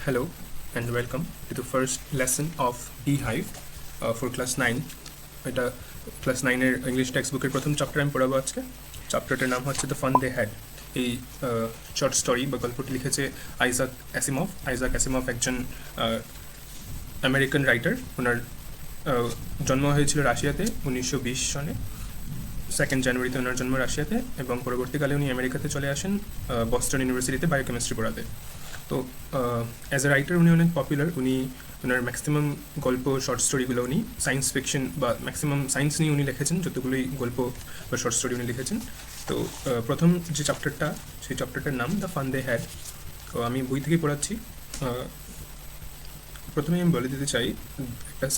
Hello and welcome to the first lesson of Beehive for class 9. এটা class 9-এর English text বুকের প্রথম chapter আমি পড়াবো আজকে। চ্যাপ্টারটার নাম হচ্ছে দ্য ফান দে হ্যাড। এই শর্ট স্টোরি বা গল্পটি লিখেছে আইজাক অ্যাসিমভ। আইজাক অ্যাসিমভ একজন আমেরিকান রাইটার। ওনার জন্ম হয়েছিল রাশিয়াতে 1920 সনে। 2 জানুয়ারিতে ওনার জন্ম রাশিয়াতে এবং পরবর্তীকালে উনি আমেরিকাতে চলে আসেন বস্টন ইউনিভার্সিটিতে বায়োকেমিস্ট্রি পড়াতে। তো অ্যাজ এ রাইটার উনি অনেক পপুলার। উনি ওনার ম্যাক্সিমাম গল্প শর্ট স্টোরিগুলো উনি সায়েন্স ফিকশন বা ম্যাক্সিমাম সায়েন্স নিয়ে উনি লিখেছেন, যতগুলোই গল্প বা শর্ট স্টোরি উনি লিখেছেন। তো প্রথম যে চ্যাপ্টারটা, সেই চ্যাপ্টারটার নাম দ্য ফান দে হ্যাড। তো আমি বই থেকে পড়াচ্ছি। প্রথমে আমি বলে দিতে চাই, একটা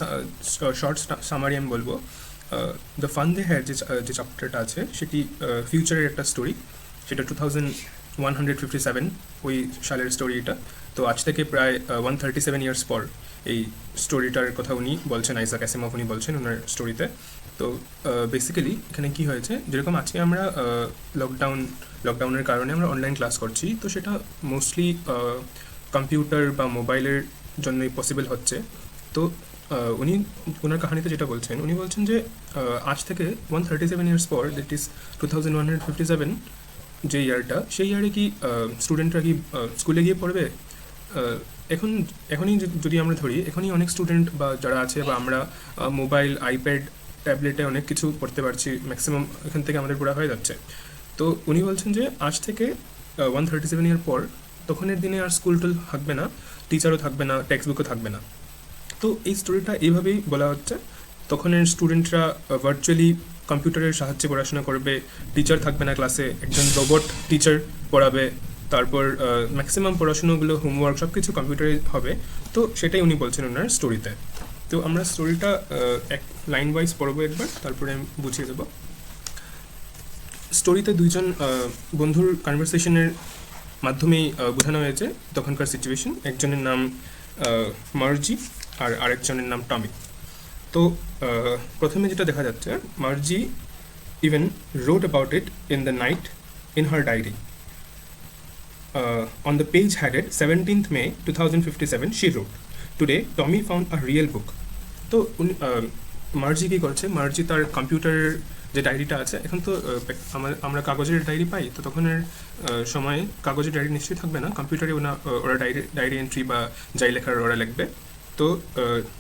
শর্ট সামারি আমি বলবো। দ্য ফান দে হ্যাড যে চ্যাপ্টারটা আছে সেটি ফিউচারের একটা স্টোরি। সেটা 2157 ওই সালের স্টোরি এটা। তো আজ থেকে প্রায় 137 ইয়ার্স পর এই স্টোরিটার কথা উনি বলছেন, আইজাক অ্যাসিমভ উনি বলছেন ওনার স্টোরিতে। তো বেসিক্যালি এখানে কি হয়েছে, যেরকম আজকে আমরা লকডাউনের কারণে আমরা অনলাইন ক্লাস করছি, তো সেটা মোস্টলি কম্পিউটার বা মোবাইলের জন্যই পসিবল হচ্ছে। তো উনি ওনার কাহিনীতে যেটা বলছেন, উনি বলছেন যে আজ থেকে 137 ইয়ার্স পর, দ্যাট ইজ 2157 যে ইয়ারটা, সেই ইয়ারে কি স্টুডেন্টরা কি স্কুলে গিয়ে পড়বে? এখনই যদি আমরা ধরি, এখনই অনেক স্টুডেন্ট বা যারা আছে বা আমরা মোবাইল, আইপ্যাড, ট্যাবলেটে অনেক কিছু পড়তে পারছি, ম্যাক্সিমাম এখান থেকে আমাদের পড়া হয়ে যাচ্ছে। তো উনি বলছেন যে আজ থেকে 137 ইয়ার পর তখনের দিনে আর স্কুল টুল থাকবে না, টিচারও থাকবে না, টেক্সট বুকও থাকবে না। তো এই স্টোরিটা এইভাবেই বলা হচ্ছে, তখনের স্টুডেন্টরা ভার্চুয়ালি কম্পিউটারের সাহায্যে পড়াশোনা করবে, টিচার থাকবে না ক্লাসে, একজন রোবট টিচার পড়াবে, তারপর ম্যাক্সিমাম পড়াশোনাগুলো, হোমওয়ার্ক সব কিছু কম্পিউটারে হবে। তো সেটাই উনি বলছেন ওনার স্টোরিতে। তো আমরা স্টোরিটা এক লাইন ওয়াইজ পড়বো একবার, তারপরে আমি বুঝিয়ে দেবো। স্টোরিতে দুইজন বন্ধুর কনভারসেশনের মাধ্যমেই বোঝানো হয়েছে তখনকার সিচুয়েশন। একজনের নাম মার্জি আর আরেকজনের নাম টমি। তো প্রথমে যেটা দেখা যাচ্ছে, Margie even wrote about it in the night in her diary. On the page headed 17th May 2057, she wrote, "Today, Tommy found a real book." তো মার্জি কী করছে, মার্জি তার কম্পিউটারের যে ডায়েরিটা আছে, এখন তো আমরা কাগজের ডায়েরি পাই, তো তখনের সময়ে কাগজের ডায়েরি নিশ্চয়ই থাকবে না, কম্পিউটারে ওরা ডায়েরি এন্ট্রি বা যাই লেখার ওরা লিখবে। তো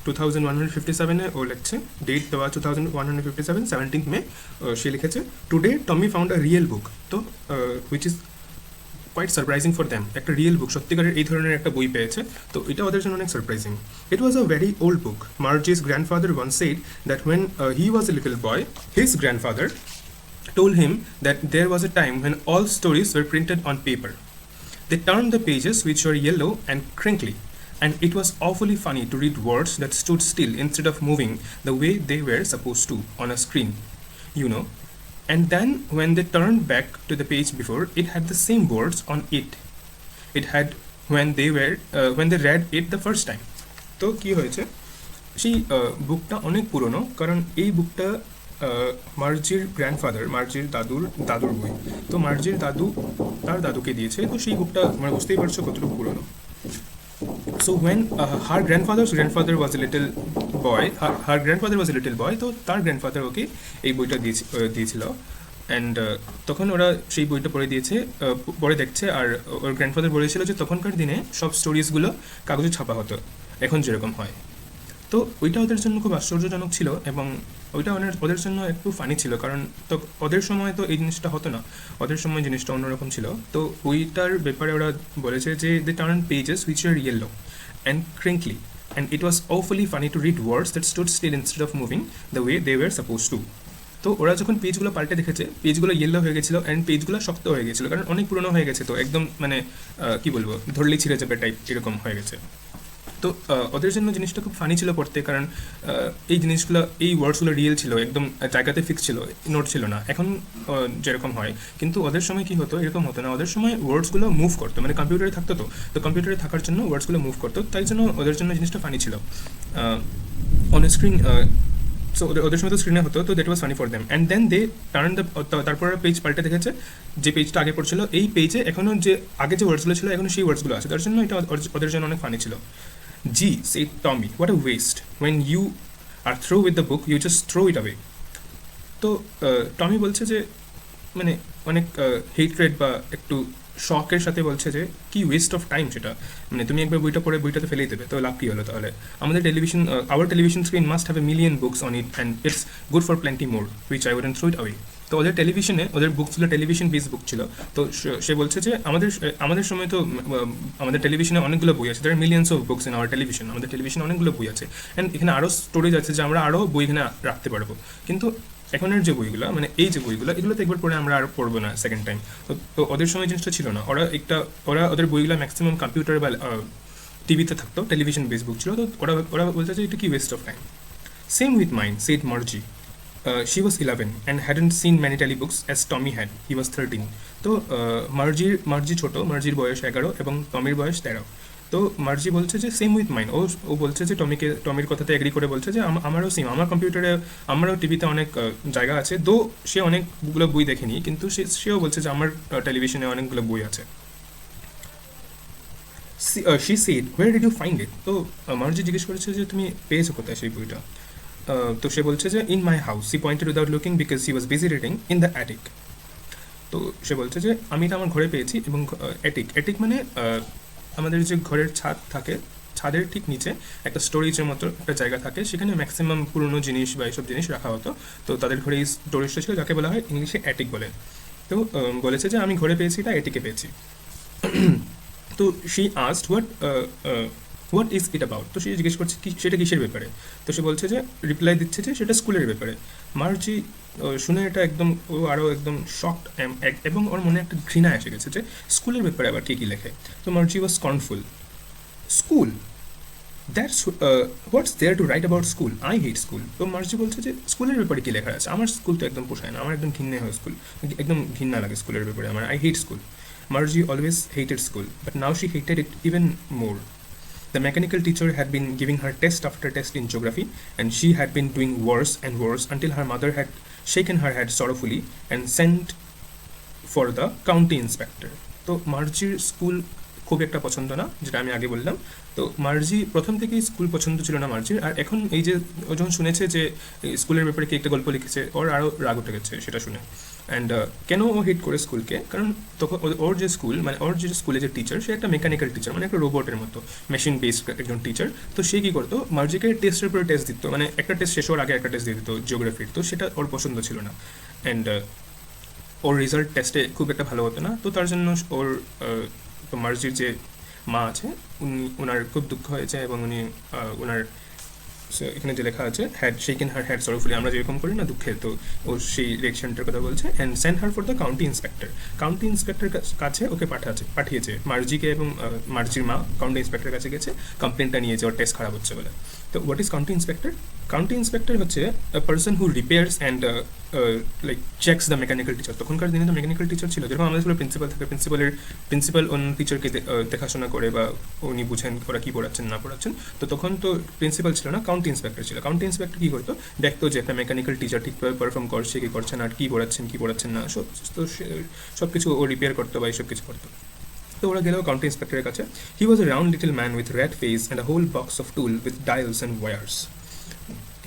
2157-এ ও লিখছে, ডেট দেওয়া 2157, 17th May, সে লিখেছে, "today Tommy found a real book." তো which is quite surprising for them. একটা রিয়েল বুক, সত্যিকারের এই ধরনের একটা বই পেয়েছে, তো এটা ওদের জন্য অনেক surprising. It was a very old book. Margie's grandfather once said that when he was a little boy, his grandfather told him that there was a time when all stories were printed on paper. They turned the pages, which were yellow and crinkly, and it was awfully funny to read words that stood still instead of moving the way they were supposed to on a screen, you know. And then when they turned back to the page before, it had the same words on it. It had when they read it the first time. তো কী হয়েছে, সেই বুকটা অনেক পুরনো, কারণ এই বুকটা মার্জির grandfather, মার্জির দাদুর বই। তো মার্জির দাদু তার দাদুকে দিয়েছে, তো সেই বুকটা মানে বুঝতেই পারছো কতটুকু পুরনো। So when her grandfather was a little boy, তো তার গ্র্যান্ডফাদার ওকে এই বইটা দিয়েছিল। অ্যান্ড তখন ওরা সেই বইটা পড়ে দেখছে, আর ওর গ্র্যান্ডফাদার বলেছিল যে তখনকার দিনে সব স্টোরিজগুলো কাগজে ছাপা হতো, এখন যেরকম হয়। তো ওইটা ওদের জন্য খুব আশ্চর্যজনক ছিল, এবং ওইটা ওদের জন্য একটু ফানি ছিল, কারণ তো ওদের সময় তো এই জিনিসটা হতো না, ওদের সময় জিনিসটা অন্যরকম ছিল। তো ওইটার ব্যাপারে ওরা বলেছে যে they turn pages which are yellow and crinkly, and it was awfully funny to read words that stood still instead of moving the way they were supposed to. তো ওরা যখন পেজগুলো পাল্টে দেখেছে, পেজগুলো ইয়েলো হয়ে গেছিলো অ্যান্ড পেজগুলো শক্ত হয়ে গেছিলো, কারণ অনেক পুরনো হয়ে গেছে, তো একদম মানে কী বলবো, ধরলেই ছিঁড়ে যাবে টাইপ এরকম হয়ে গেছে। তো ওদের জন্য জিনিসটা খুব ফানি ছিল পড়তে, কারণ এই জিনিসগুলো, এই ওয়ার্ডসগুলো রিয়েল ছিল, একদম জায়গাতে ফিক্স ছিল, নোট ছিল না এখন যেরকম হয়। কিন্তু ওদের সময় কী হতো, এরকম হতো না, ওদের সময় ওয়ার্ডসগুলো মুভ করতো, মানে কম্পিউটারে থাকতো, তো কম্পিউটারে থাকার জন্য ওয়ার্ডসগুলো মুভ করতো, তাই জন্য ওদের জন্য জিনিসটা ফানি ছিল। অন স্ক্রিন সো ওদের ওদের সময় তো স্ক্রিনে হতো, তো that was funny for them. And then they turn the, তারপর পেজ পাল্টে দেখেছে যে পেজটা আগে পড়ছিল এই পেজে এখনও যে আগে যে ওয়ার্ডসগুলো ছিল এখনও সেই ওয়ার্ডসগুলো আছে, তার জন্য এটা ওদের জন্য অনেক ফানি ছিল। Gee said Tommy, what a waste, when you are through with the book you just throw it away. তো টমি বলছে যে মানে অনেক হেট্রেড বা একটু শখের সাথে বলছে যে কি ওয়েস্ট অফ টাইম সেটা, মানে তুমি একবার বইটা পড়ে বইটা তো ফেলেই দেবে, তো লাভ কী হলো তাহলে। আমাদের television, our television screen must have a million books on it and it's good for plenty more which I wouldn't throw it away. তো ওদের টেলিভিশনে ওদের বুক ছিল টেলিভিশন বেস বুক ছিল। তো সে বলছে যে আমাদের সময় তো আমাদের টেলিভিশনে অনেকগুলো বই আছে, there are millions of books in our television, আমাদের টেলিভিশনে অনেকগুলো বই আছে অ্যান্ড এখানে আরও স্টোরেজ আছে যে আমরা আরও বই এখানে রাখতে পারবো, কিন্তু এখনের যে বইগুলো মানে এই যে বইগুলো এগুলো তো একবার পড়ে আমরা আর পড়বো না সেকেন্ড টাইম। তো ওদের সময় জিনিসটা ছিল না, ওরা ওদের বইগুলো ম্যাক্সিমাম কম্পিউটার বা টিভিতে থাকতো, টেলিভিশন বেস বুক ছিল, তো ওরা বলছে যে এটা কি waste of time. Same with mind said Margie, she was 11 and hadn't seen many telebooks as Tommy had, he was 13. তো মার্জি ছোটো, মার্জির বয়স 11 এবং টমির বয়স 13। তো মার্জি বলছে যে সেম উইথ মাইন, ও বলছে যে টমির কথাতে এগ্রি করে বলছে যে আমারও সেম, আমার কম্পিউটারে আমারও টিভিতে অনেক জায়গা আছে, দো সে অনেকগুলো বই দেখেনি, কিন্তু সেও বলছে যে আমার টেলিভিশনে অনেকগুলো বই আছে। She said where did you find it, তো মার্জি জিজ্ঞেস করেছে যে তুমি পেয়েছো কোথায় সেই বইটা। তো সে বলছে যে in my house, he pointed without looking because he was busy reading in the attic. তো সে বলছে যে আমি এটা আমার ঘরে পেয়েছি, এবং অ্যাটিক মানে আমাদের যে ঘরের ছাদ থাকে, ছাদের ঠিক নিচে একটা স্টোরেজের মতো একটা জায়গা থাকে, সেখানে ম্যাক্সিমাম পুরনো জিনিস বা এইসব জিনিস রাখা হতো। তো তাদের ঘরে এই স্টোরেজটা ছিল যাকে বলা হয় ইংলিশে অ্যাটিক বলে। তো বলেছে যে আমি ঘরে পেয়েছি, এটা অ্যাটিকে পেয়েছি। তো she asked what is it about, তো সে জিজ্ঞেস করছে কি সেটা কিসের ব্যাপারে। তো সে বলছে যে রিপ্লাই দিচ্ছে যে সেটা স্কুলের ব্যাপারে। মার্জি শুনে এটা একদম ও আরও একদম শকড, এবং ওর মনে একটা ঘৃণা এসে গেছে যে স্কুলের ব্যাপারে আবার কী কী লেখে। তো Margie was scornful, school, that's what's there to write about school, I hate school. তো মার্জি বলছে যে স্কুলের ব্যাপারে কী লেখা আছে, আমার স্কুল তো একদম পোষায় না, আমার একদম ঘৃণা হয় স্কুল, একদম ঘৃণা লাগে স্কুলের ব্যাপারে আমার, I hate school. Margie always hated school, but now she hated it even more. The mechanical teacher had been giving her test after test in geography, and she had been doing worse and worse until her mother had shaken her head sorrowfully and sent for the county inspector. তো মার্জির school খুব একটা পছন্দ না, যেটা আমি আগে বললাম। তো মার্জি প্রথম থেকেই স্কুল পছন্দ ছিল না মার্জির, আর এখন এই যে ও যখন শুনেছে যে স্কুলের ব্যাপারে কি একটা গল্প লিখেছে, ওর আরও রাগ উঠে গেছে সেটা শুনে। অ্যান্ড কেন ও হিট করে স্কুলকে, কারণ তখন ওর যে স্কুল মানে ওর যে স্কুলে যে টিচার, সে একটা মেকানিক্যাল টিচার, মানে একটা রোবটের মতো মেশিন বেসড একজন টিচার। তো সে কী করতো, মার্জিকে টেস্টের পরে টেস্ট দিত, মানে একটা টেস্ট শেষ হওয়ার আগে একটা টেস্ট দিয়ে দিত জিওগ্রাফির, তো সেটা ওর পছন্দ ছিল না। অ্যান্ড ওর রেজাল্ট টেস্টে খুব একটা ভালো হতো না, তো তার জন্য ওর মার্জির যে মা আছে ওনার খুব দুঃখ হয়েছে, এবং উনি ওনার এখানে যে লেখা আছে হ্যাড শেকেন হার হ্যাড সরফুলি, আমরা যেরকম করি না দুঃখে, তো ও সেই রিয়েকশনটার কথা বলছে। And send her for the county inspector, county inspector কাছে ওকে পাঠিয়েছে মার্জিকে, এবং মার্জির মা কাউন্টি ইন্সপেক্টরের কাছে গেছে, কমপ্লেনটা নিয়েছে ওর টেস্ট খারাপ হচ্ছে বলে। তো what is county inspector? County inspector হচ্ছে a person who repairs and like checks the mechanical teacher. তখনকার দিনে তো মেকানিক্যাল টিচার ছিল, যেরকম আমাদের স্কুলে প্রিন্সিপাল থাকে, প্রিন্সিপাল অন্য টিচারকে দেখাশোনা করে বা উনি বুঝেন ওরা কী পড়াচ্ছেন না পড়াচ্ছেন। তো তখন তো প্রিন্সিপাল ছিল না, কাউন্টি ইন্সপেক্টর ছিল। কাউন্টি ইন্সপেক্টর কী করতো, দেখতো যে একটা মেকানিক্যাল টিচার ঠিকভাবে পারফর্ম করছে কি করছে না, আর কী পড়াচ্ছেন না, সব কিছু ও রিপেয়ার করতো বা এইসব কিছু করতো। তো ওরা গেল কাউন্টি ইন্সপেক্টরের কাছে। He was a round little man with red face and a whole box of tool with dials and wires.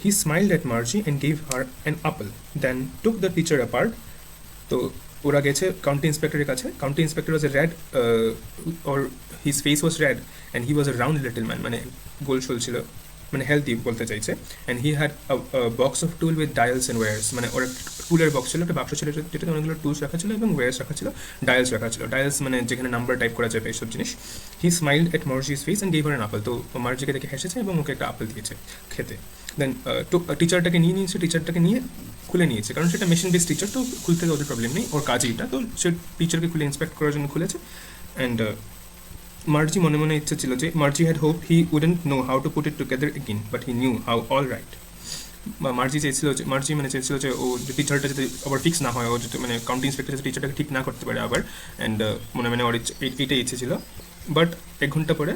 He smiled at Margie and gave her an apple, then took the teacher apart. তো ওরা গেছে county ইন্সপেক্টরের কাছে। County inspector was a red, or his face was red and he was a round little man, মানে গোলশোল ছিল, মানে healthy বলতে চাইছে। And he had box of tool with dials and wires, মানে ওর টুলের বক্স ছিল, একটা বাক্স ছিল যেটাতে অনেকগুলো টুলস রাখা ছিল এবং ওয়ার্স রাখা ছিল, ডায়ালস রাখা ছিল। ডায়ালস মানে যেখানে নাম্বার টাইপ করা যাবে এইসব জিনিস। He smiled at Margie's face and gave her an apple, তো মার্জিকে দেখে হেসেছে এবং ওকে একটা আপেল দিয়েছে খেতে। দেন টিচারটাকে নিয়ে খুলে নিয়েছে, কারণ সেটা মেশিন বেস টিচার, তো খুলতে ওদের প্রবলেম নেই, ওর কাজই এটা। তো সে টিচারকে খুলে ইন্সপেক্ট করার জন্য খুলেছে। অ্যান্ড মার্জি মনে মনে ইচ্ছে ছিল যে Margie had hope he wouldn't know how to put it together again, but he knew how all right. Margie চেয়েছিল যে ও যে টিচারটা যদি আবার ফিক্স না হয়, ও যদি মানে কাউন্টি ইন্সপেক্টর যদি টিচারটাকে ঠিক না করতে পারে আবার, অ্যান্ড মনে ওর এইটাই ইচ্ছে ছিল। বাট 1 ঘন্টা পরে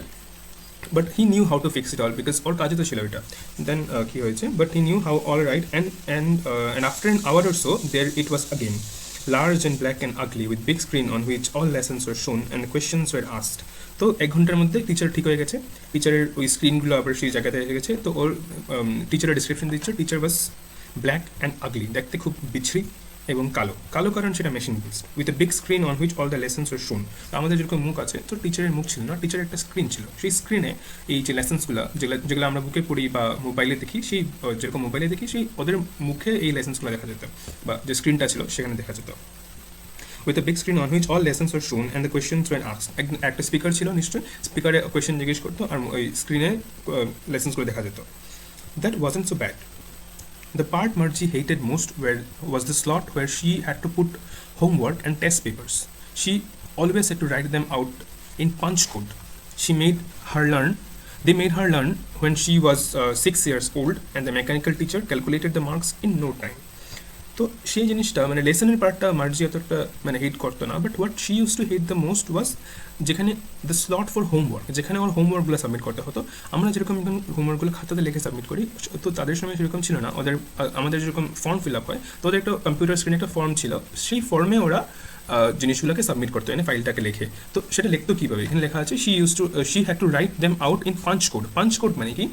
but he knew how to fix it all because ওর কাজে তো ছিল এটা। দেন কী হয়েছে, but he knew how all right and after an hour or so there it was again large and black and ugly with big screen on which all lessons were shown and questions were asked. তো 1 ঘন্টার মধ্যে teacher ঠিক হয়ে গেছে, টিচারের ওই স্ক্রিনগুলো আবার সেই জায়গাতে এসে গেছে। তো ওর টিচারের ডিসক্রিপশন দিচ্ছে teacher was black and ugly, দেখতে খুব বিচ্ছিরি এবং কালো, কালো কারণ সেটা machine based, with a big screen on which all the lessons were shown. তো আমাদের যেরকম মুখ আছে, তো টিচারের মুখ ছিল না, টিচারের একটা স্ক্রিন ছিল, সেই স্ক্রিনে এই যে লেসন্সগুলো যেগুলো আমরা বুকে পড়ি বা মোবাইলে দেখি, সেই যেরকম মোবাইলে দেখি সেই ওদের মুখে এই লেসন্সগুলো দেখা যেত, বা যে স্ক্রিনটা ছিল সেখানে দেখা যেত। with a big screen on which all lessons were shown and the questions were asked. একটা স্পিকার ছিল, নিশ্চয়ই স্পিকারে কোয়েশ্চেন জিজ্ঞেস করতো আর ওই স্ক্রিনে লেসন্সগুলো দেখা যেত। That wasn't so bad. The part Margie hated most was the slot where she had to put homework and test papers. She always had to write them out in punch code. They made her learn when she was 6 years old, and the mechanical teacher calculated the marks in no time. তো সেই জিনিসটা মানে লেসনের পার্টটা মার্জি অতটা মানে hate করতো না, but what she use to hate the most was যেখানে দ্য স্লট ফর হোমওয়ার্ক, যেখানে আমার হোমওয়ার্কগুলো সাবমিট করতে হতো। আমরা যেরকম এখন হোমওয়ার্কগুলো খাতাতে লিখে সাবমিট করি, তো তাদের সময় সেরকম ছিল না। আমাদের যেরকম ফর্ম ফিল আপ হয়, তো ওদের একটা কম্পিউটার স্ক্রিনে একটা ফর্ম ছিল, সেই ফর্মে ওরা জিনিসগুলোকে সাবমিট করতে হয়, ফাইলটাকে লিখে। তো সেটা লিখতো কীভাবে, এখানে লেখা আছে she had to write them out in punch code. Punch code মানে কি,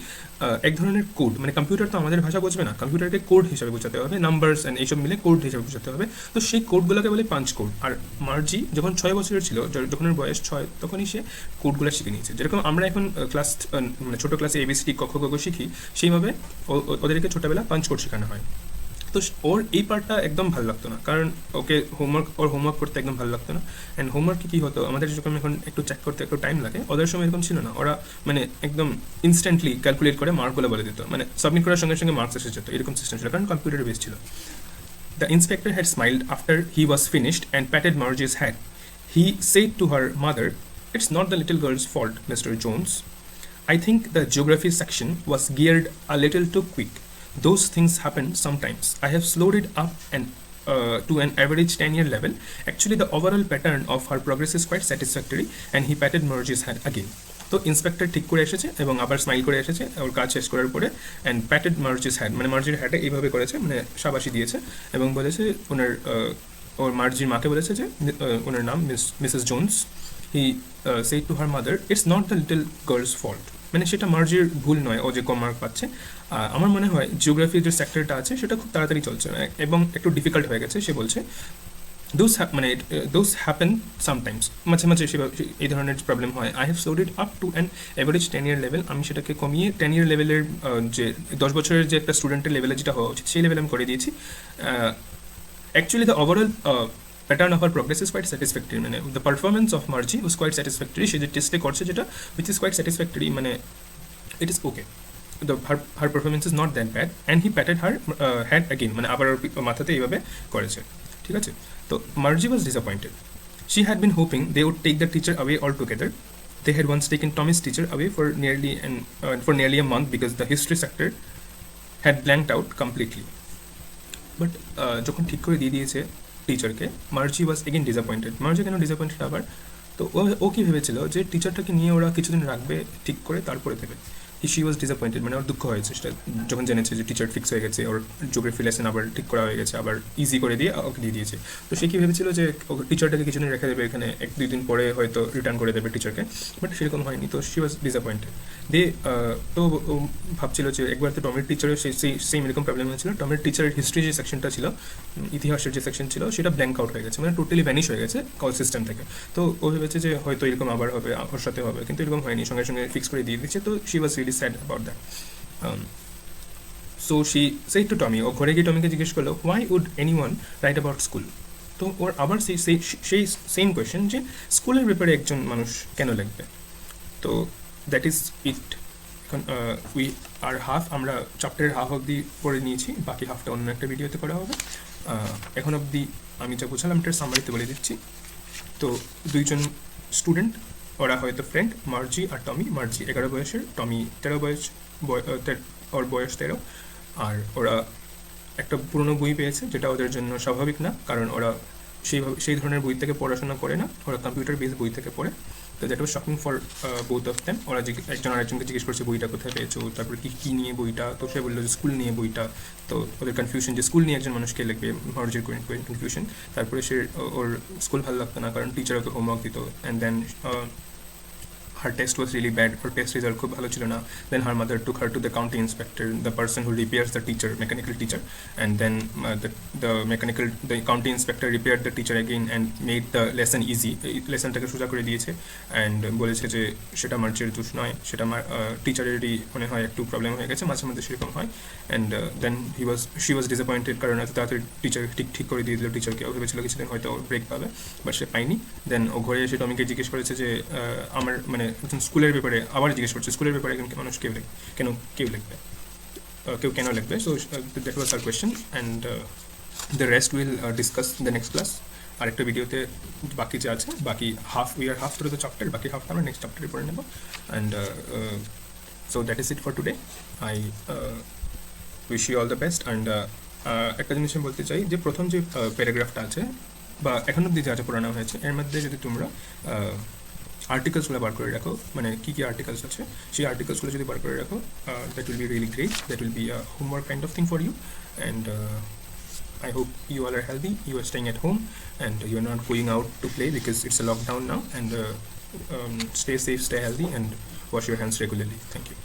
এক ধরনের কোড, মানে কম্পিউটার তো আমাদের ভাষা বুঝবে না, কম্পিউটারকে কোড হিসাবে বোঝাতে হবে, নাম্বারস অ্যান্ড এইসব মিলে কোড হিসাবে বোঝাতে হবে। তো সেই কোডগুলোকে বলে পাঞ্চ কোড। আর মার্জি যখন 6 বছরের ছিল, যখন ওর বয়স 6, তখনই সে কোডগুলো শিখে নিয়েছে। যেরকম আমরা এখন ক্লাস মানে ছোটো ক্লাসে ABCD ক খ গ শিখি, সেইভাবে ওদেরকে ছোটোবেলা পাঞ্চ কোড শেখানো হয়। তো ওর এই পার্টটা একদম ভালো লাগতো না, কারণ ওর হোমওয়ার্ক করতে একদম ভালো লাগতো না। অ্যান্ড হোমওয়ার্কে কী হতো, আমাদের যেরকম এখন একটু চেক করতে একটু টাইম লাগে, ওদের সময় এরকম ছিল না। ওরা মানে একদম ইনস্ট্যান্টলি ক্যালকুলেট করে মার্কগুলো বলে দিত, মানে সাবমিট করার সঙ্গে সঙ্গে মার্কস এসে যেত, এরকম সিস্টেম ছিল, কারণ কম্পিউটার বেস ছিল। The inspector had smiled after he was finished and patted Margie's head. He said to her mother, "It's not the little girl's fault, Mr. Jones. I think the geography section was geared a little too quick. Those things happen sometimes. I have slowed it up and to an average 10-year level. Actually, the overall pattern of her progress is quite satisfactory." And he patted Margie's head again. তো inspector ঠিক করে এসেছে এবং আবার smile করে এসেছে ওর কাজ শেষ করার পরে, অ্যান্ড প্যাটেড মার্জি's head, মানে মার্জির হ্যাডে এইভাবে করেছে, মানে শাবাশি দিয়েছে এবং বলেছে ওর মার্জির মাকে বলেছে যে ওনার নাম Mrs Jones. He said to her mother, "It's not the little girl's fault." মানে সেটা মার্জির ভুল নয়, ও যে কম মার্ক পাচ্ছে। আমার মনে হয় জিওগ্রাফির যে সেক্টরটা আছে সেটা খুব তাড়াতাড়ি চলছে এবং একটু ডিফিকাল্ট হয়ে গেছে। সে বলছে দোজ হ্যাপেন সামটাইমস, মাঝে মাঝে এই ধরনের প্রবলেম হয়। I have স্লোড it up to an average 10-year level. আমি সেটাকে কমিয়ে 10-year লেভেলের যে 10 বছরের যে একটা স্টুডেন্টের লেভেলে যেটা হওয়া উচিত সেই লেভেলে আমি করে দিয়েছি। Actually the overall pattern of her progress is quite satisfactory. মানে the performance of Margie was quite satisfactory. সে যে টেস্টে করছে যেটা which is quite satisfactory, মানে it is okay. Her performance is not that bad, and he patted her head again, মানে আবার মাথাতে এইভাবে করেছে, ঠিক আছে। তো Margie was disappointed. She had been hoping they would take the teacher away altogether. They had once taken Tommy's teacher away for nearly a month because the history sector had blanked out completely. But যখন ঠিক করে দিয়ে দিয়েছে টিচারকে, মার্জি ওয়াজ again disappointed. মার্জি কেন disappointed আবার, তো ও কি ভেবেছিল যে টিচারটাকে নিয়ে ওরা কিছুদিন রাখবে, ঠিক করে তারপরে দেবে। শি ওয়াজ ডিসঅ্যাপয়েন্টেড, মানে ওর দুঃখ হয়েছে সেটা যখন জেনেছে যে টিচার ফিক্স হয়ে গেছে, ওর জিওগ্রাফি লেসন আবার ঠিক করা হয়ে গেছে, আবার ইজি করে দিয়ে ওকে দিয়ে দিয়েছে। তো সে কি ভেবেছিল যে টিচারটাকে কিছুদিন রেখে দেবে এখানে, 1-2 দিন পরে হয়তো রিটার্ন করে দেবে টিচারকে, বাট সেরকম হয়নি। তো শি ওয়াজ ডিসঅ্যাপয়েন্টেড। তো ভাবছিল যে একবার তো টমের টিচারের সেম এরকম প্রবলেম হয়েছিল। টমের টিচারের হিস্ট্রি যে সেকশনটা ছিল, ইতিহাসের যে সেকশন ছিল, সেটা ব্ল্যাঙ্ক আউট হয়ে গেছে, মানে টোটালি ভ্যানিশ হয়ে গেছে কল সিস্টেম থেকে। তো ও ভেবেছে যে হয়তো এরকম আবার হবে, ওর সাথে হবে, কিন্তু এরকম হয়নি, সঙ্গে সঙ্গে ফিক্স করে দিয়ে দিচ্ছে। তো she was really sad about that. So she said to Tommy, ও ঘরে গিয়ে টমিকে জিজ্ঞেস করলো, why would anyone write about school? তো ওর আবার সেই সেম কোয়েশ্চেন যে স্কুলের ব্যাপারে একজন মানুষ কেন লিখবে? তো দ্যাট ইজ ইট। এখন উই আর হাফ, আমরা চ্যাপ্টারের হাফ অবধি পড়ে নিয়েছি, বাকি হাফটা অন্য একটা ভিডিওতে করা হবে। এখন অবধি আমি যা বুঝলাম এটার সামারিতে বলে দিচ্ছি। তো 2 জন স্টুডেন্ট, ওরা হয়তো ফ্রেন্ড, মার্জি আর টমি। মার্জি 11 বয়সের, টমি 13 বয়স, ওর বয়স 13। আর ওরা একটা পুরনো বই পেয়েছে, যেটা ওদের জন্য স্বাভাবিক না, কারণ ওরা সেই ধরনের বই থেকে পড়াশোনা করে না, ওরা কম্পিউটার বেস বই থেকে পড়ে। তো that was shocking for both of them. ওরা একজন আরেকজনকে জিজ্ঞেস করছে বইটা কোথায় পেয়েছো, তারপরে কী নিয়ে বইটা, তো সে বললো যে স্কুল নিয়ে বইটা। তো ওদের কনফিউশন যে স্কুল নিয়ে একজন মানুষকে লিখবে, মার্জির কনফিউশন। তারপরে সে ওর স্কুল ভালো লাগতো না কারণ টিচার ওকে হোমওয়ার্ক দিত, and then her test was really bad, her test result খুব ভালো ছিল না। Then her mother took her to the county inspector, the person who repairs the teacher, mechanical teacher, and then the county inspector repaired the teacher again and made the lesson easy, লেসনটাকে সোজা করে দিয়েছে, and বলেছে যে সেটা মার্চের দোষ নয়, সেটা টিচারেরই মনে হয় একটু প্রবলেম হয়ে গেছে, মাঝে মধ্যে সেরকম হয়। And then she was disappointed কারণ এত তাড়াতাড়ি টিচার ঠিক করে দিয়ে দিল টিচারকে। ও ভেবেছিল কিছুদিন হয়তো ব্রেক পাবে, বাট সে পায়নি। দেন ও ঘরে এসে টমিকে জিজ্ঞেস করেছে যে আমার মানে স্কুলের ব্যাপারে আবার জিজ্ঞেস করছে, স্কুলের ব্যাপারে মানুষ কেউ লিখবে, কেউ কেন লিখবে। So that was our question, and the rest will discuss the next class. আরেকটা ভিডিওতে বাকি যে আছে, বাকি we are half through the chapter, বাকি হাফটা আমরা নেক্সট চ্যাপ্টারে পড়ে নেব। And so that is it for today. I wish you all the best. And একটা জিনিস আমি বলতে চাই যে প্রথম যে প্যারাগ্রাফটা আছে বা এখন অব্দি যা যা পড়ানো হয়েছে, এর মধ্যে যদি তোমরা আর্টিকেলসগুলো বার করে রাখো, মানে কী কী আর্টিকেলস আছে সেই আর্টিকেলসগুলো যদি বার করে রাখো, that will be really great, that will be a homework kind of thing for you. And I hope you all are healthy, you are staying at home, and you are not going out to play because it's a lockdown now. And stay safe, stay healthy, and wash your hands regularly. Thank you.